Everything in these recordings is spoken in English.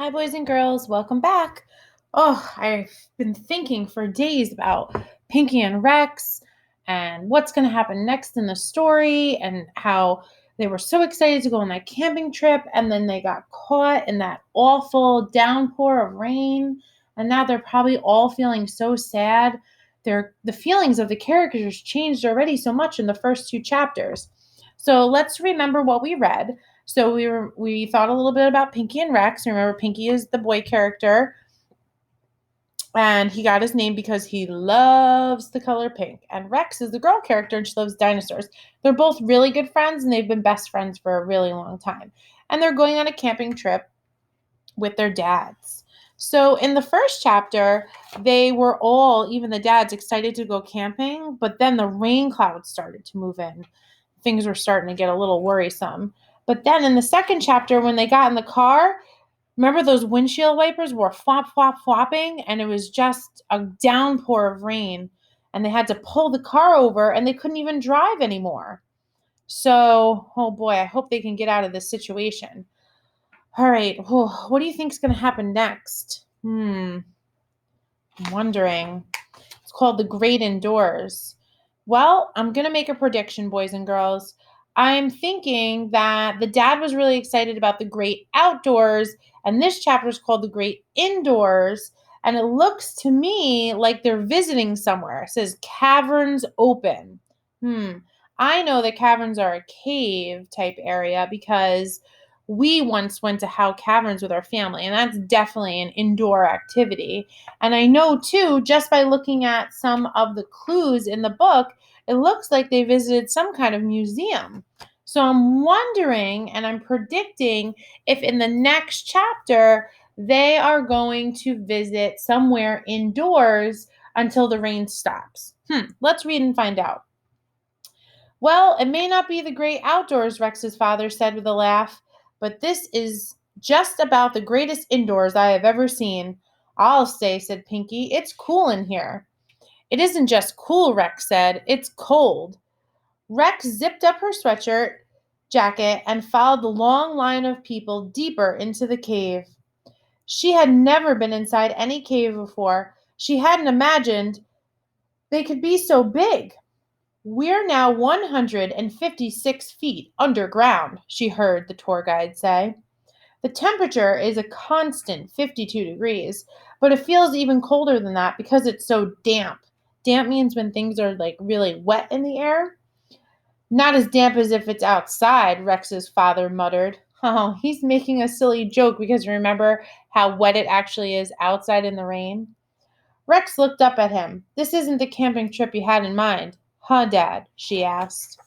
Hi, boys and girls. Welcome back. Oh, I've been thinking for days about Pinky and Rex and what's going to happen next in the story and how they were so excited to go on that camping trip and then they got caught in that awful downpour of rain. And now they're probably all feeling so sad. The feelings of the characters changed already so much in the first two chapters. So let's remember what we read. So we thought a little bit about Pinky and Rex. Remember, Pinky is the boy character, and he got his name because he loves the color pink. And Rex is the girl character, and she loves dinosaurs. They're both really good friends, and they've been best friends for a really long time. And they're going on a camping trip with their dads. So in the first chapter, they were all, even the dads, excited to go camping, but then the rain clouds started to move in. Things were starting to get a little worrisome. But then in the second chapter, when they got in the car, remember those windshield wipers were flop, flop, flopping, and it was just a downpour of rain. And they had to pull the car over, and they couldn't even drive anymore. So, oh boy, I hope they can get out of this situation. All right, what do you think is going to happen next? I'm wondering. It's called The Great Indoors. Well, I'm going to make a prediction, boys and girls. I'm thinking that the dad was really excited about the great outdoors, and this chapter is called The Great Indoors. And it looks to me like they're visiting somewhere. It says caverns open. I know that caverns are a cave type area because we once went to Howe Caverns with our family, and that's definitely an indoor activity. And I know too, just by looking at some of the clues in the book, it looks like they visited some kind of museum. So I'm wondering and I'm predicting if in the next chapter they are going to visit somewhere indoors until the rain stops. Let's read and find out. Well, it may not be the great outdoors, Rex's father said with a laugh, but this is just about the greatest indoors I have ever seen. I'll say, said Pinky. It's cool in here. It isn't just cool, Rex said. It's cold. Rex zipped up her sweatshirt jacket and followed the long line of people deeper into the cave. She had never been inside any cave before. She hadn't imagined they could be so big. We're now 156 feet underground, she heard the tour guide say. The temperature is a constant 52 degrees, but it feels even colder than that because it's so damp. Damp means when things are like really wet in the air. Not as damp as if it's outside, Rex's father muttered. Oh, he's making a silly joke because remember how wet it actually is outside in the rain? Rex looked up at him. This isn't the camping trip you had in mind, huh, Dad? She asked.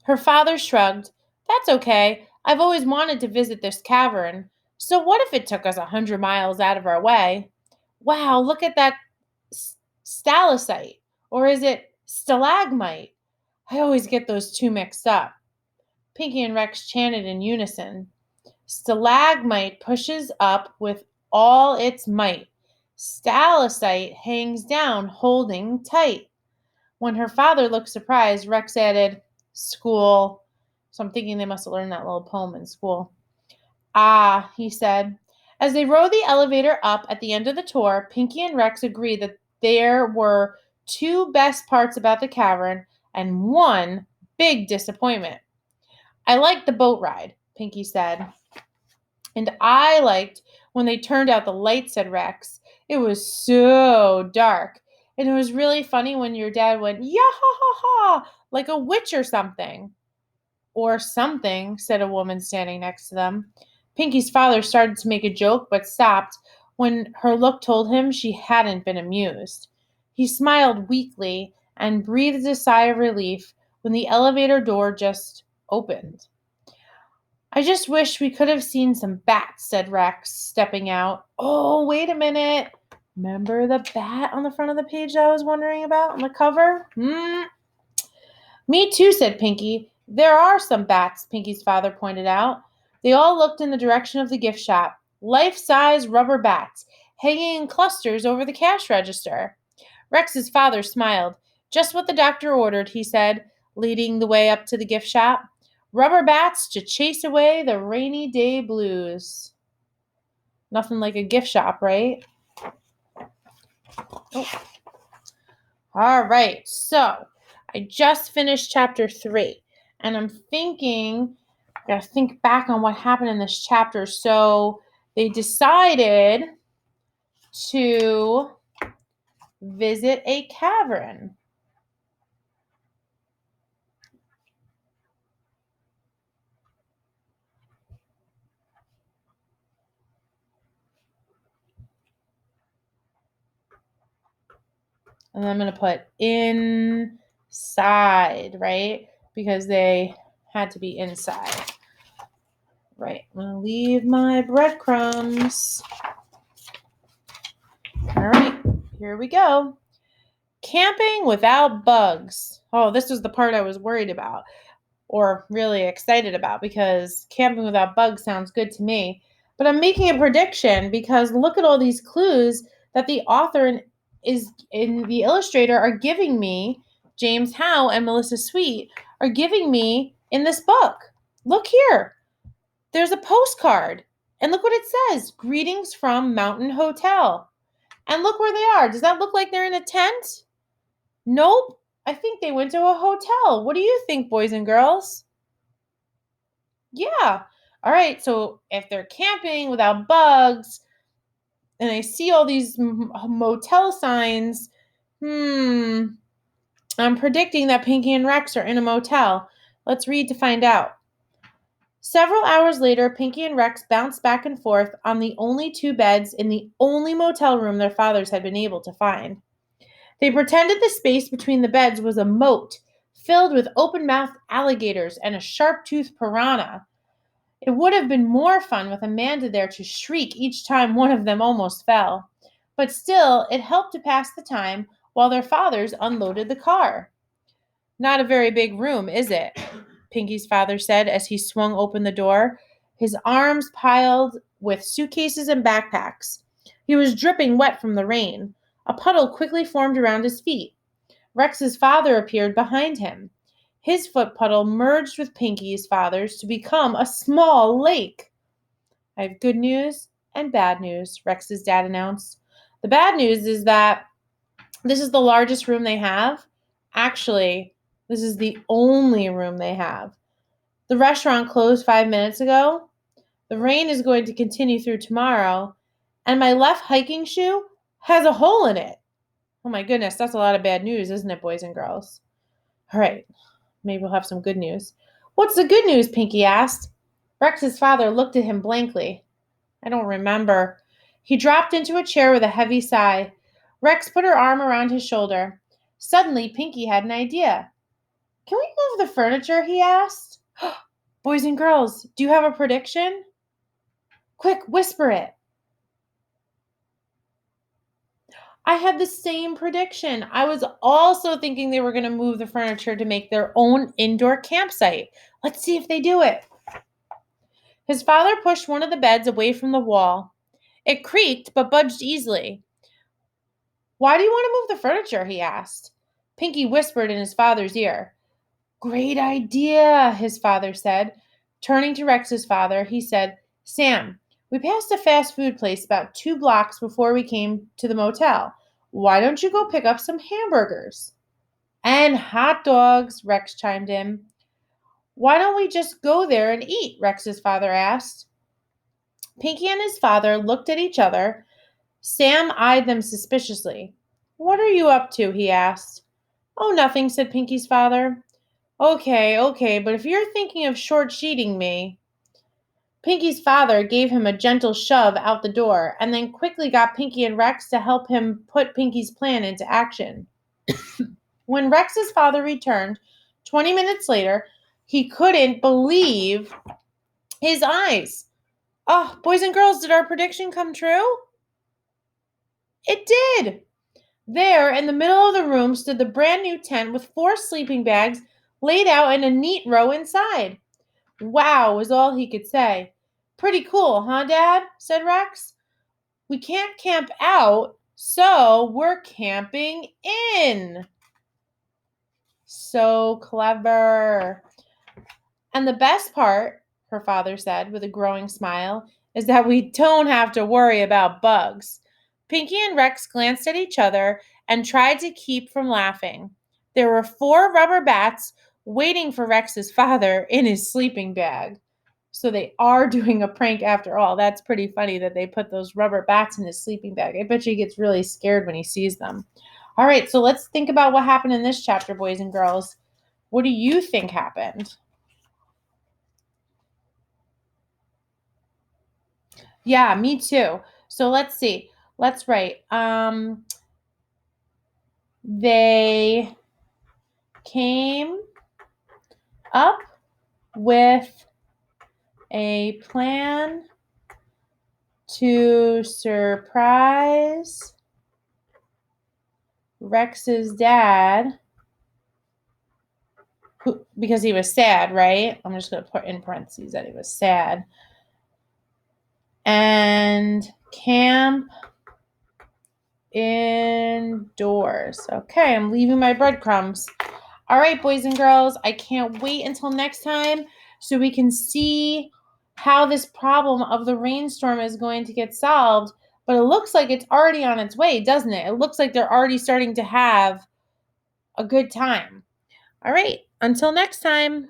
Her father shrugged. That's okay. I've always wanted to visit this cavern. So what if it took us 100 miles out of our way? Wow, look at that stalactite. Or is it stalagmite? I always get those two mixed up. Pinky and Rex chanted in unison. Stalagmite pushes up with all its might. Stalactite hangs down, holding tight. When her father looked surprised, Rex added, School. So I'm thinking they must have learned that little poem in school. Ah, he said. As they rode the elevator up at the end of the tour, Pinky and Rex agreed that there were two best parts about the cavern and one big disappointment. I liked the boat ride, Pinky said. And I liked when they turned out the lights, said Rex. It was so dark. And it was really funny when your dad went, yeah, ha, ha, ha, like a witch or something. Or something, said a woman standing next to them. Pinky's father started to make a joke, but stopped when her look told him she hadn't been amused. He smiled weakly and breathed a sigh of relief when the elevator door just opened. I just wish we could have seen some bats, said Rex, stepping out. Oh, wait a minute. Remember the bat on the front of the page I was wondering about on the cover? Me too, said Pinky. There are some bats, Pinky's father pointed out. They all looked in the direction of the gift shop. Life-size rubber bats, hanging in clusters over the cash register. Rex's father smiled. Just what the doctor ordered, he said, leading the way up to the gift shop. Rubber bats to chase away the rainy day blues. Nothing like a gift shop, right? Oh. All right, so I just finished chapter 3, and I'm thinking, I gotta think back on what happened in this chapter. So they decided to visit a cavern. And I'm going to put inside, right? Because they had to be inside. Right. I'm going to leave my breadcrumbs. All right. Here we go. Camping without bugs. Oh, this was the part I was worried about or really excited about because camping without bugs sounds good to me. But I'm making a prediction because look at all these clues that the author is in the illustrator are giving me. James Howe and Melissa Sweet are giving me in this book. Look here. There's a postcard. And look what it says. Greetings from Mountain Hotel. And look where they are. Does that look like they're in a tent? Nope. I think they went to a hotel. What do you think, boys and girls? Yeah. All right. So if they're camping without bugs and I see all these motel signs, I'm predicting that Pinky and Rex are in a motel. Let's read to find out. Several hours later, Pinky and Rex bounced back and forth on the only 2 beds in the only motel room their fathers had been able to find. They pretended the space between the beds was a moat filled with open-mouthed alligators and a sharp-toothed piranha. It would have been more fun with Amanda there to shriek each time one of them almost fell. But still, it helped to pass the time while their fathers unloaded the car. Not a very big room, is it? Pinky's father said as he swung open the door, his arms piled with suitcases and backpacks. He was dripping wet from the rain. A puddle quickly formed around his feet. Rex's father appeared behind him. His foot puddle merged with Pinky's father's to become a small lake. I have good news and bad news, Rex's dad announced. The bad news is that this is the largest room they have. Actually, this is the only room they have. The restaurant closed 5 minutes ago. The rain is going to continue through tomorrow, and my left hiking shoe has a hole in it. Oh my goodness, that's a lot of bad news, isn't it, boys and girls? All right, maybe we'll have some good news. What's the good news? Pinky asked. Rex's father looked at him blankly. I don't remember. He dropped into a chair with a heavy sigh. Rex put her arm around his shoulder. Suddenly, Pinky had an idea. Can we move the furniture? He asked. Boys and girls, do you have a prediction? Quick, whisper it. I had the same prediction. I was also thinking they were going to move the furniture to make their own indoor campsite. Let's see if they do it. His father pushed one of the beds away from the wall. It creaked, but budged easily. Why do you want to move the furniture? He asked. Pinky whispered in his father's ear. Great idea, his father said. Turning to Rex's father, he said, Sam, we passed a fast food place about 2 blocks before we came to the motel. Why don't you go pick up some hamburgers? And hot dogs, Rex chimed in. Why don't we just go there and eat? Rex's father asked. Pinky and his father looked at each other. Sam eyed them suspiciously. What are you up to? He asked. Oh, nothing, said Pinky's father. Okay, but if you're thinking of short-sheeting me. Pinky's father gave him a gentle shove out the door and then quickly got Pinky and Rex to help him put Pinky's plan into action. When Rex's father returned 20 minutes later, he couldn't believe his eyes. Oh, boys and girls, did our prediction come true? It did. There, in the middle of the room, stood the brand new tent with 4 sleeping bags laid out in a neat row inside. Wow, was all he could say. Pretty cool, huh, Dad? Said Rex. We can't camp out, so we're camping in. So clever. And the best part, her father said with a growing smile, is that we don't have to worry about bugs. Pinky and Rex glanced at each other and tried to keep from laughing. There were 4 rubber bats waiting for Rex's father in his sleeping bag. So they are doing a prank after all. That's pretty funny that they put those rubber bats in his sleeping bag. I bet you he gets really scared when he sees them. All right, so let's think about what happened in this chapter, boys and girls. What do you think happened? Yeah, me too. So let's see. Let's write. They came up with a plan to surprise Rex's dad because he was sad, right? I'm just going to put in parentheses that he was sad. And camp indoors. Okay, I'm leaving my breadcrumbs. All right, boys and girls, I can't wait until next time so we can see how this problem of the rainstorm is going to get solved. But it looks like it's already on its way, doesn't it? It looks like they're already starting to have a good time. All right, until next time.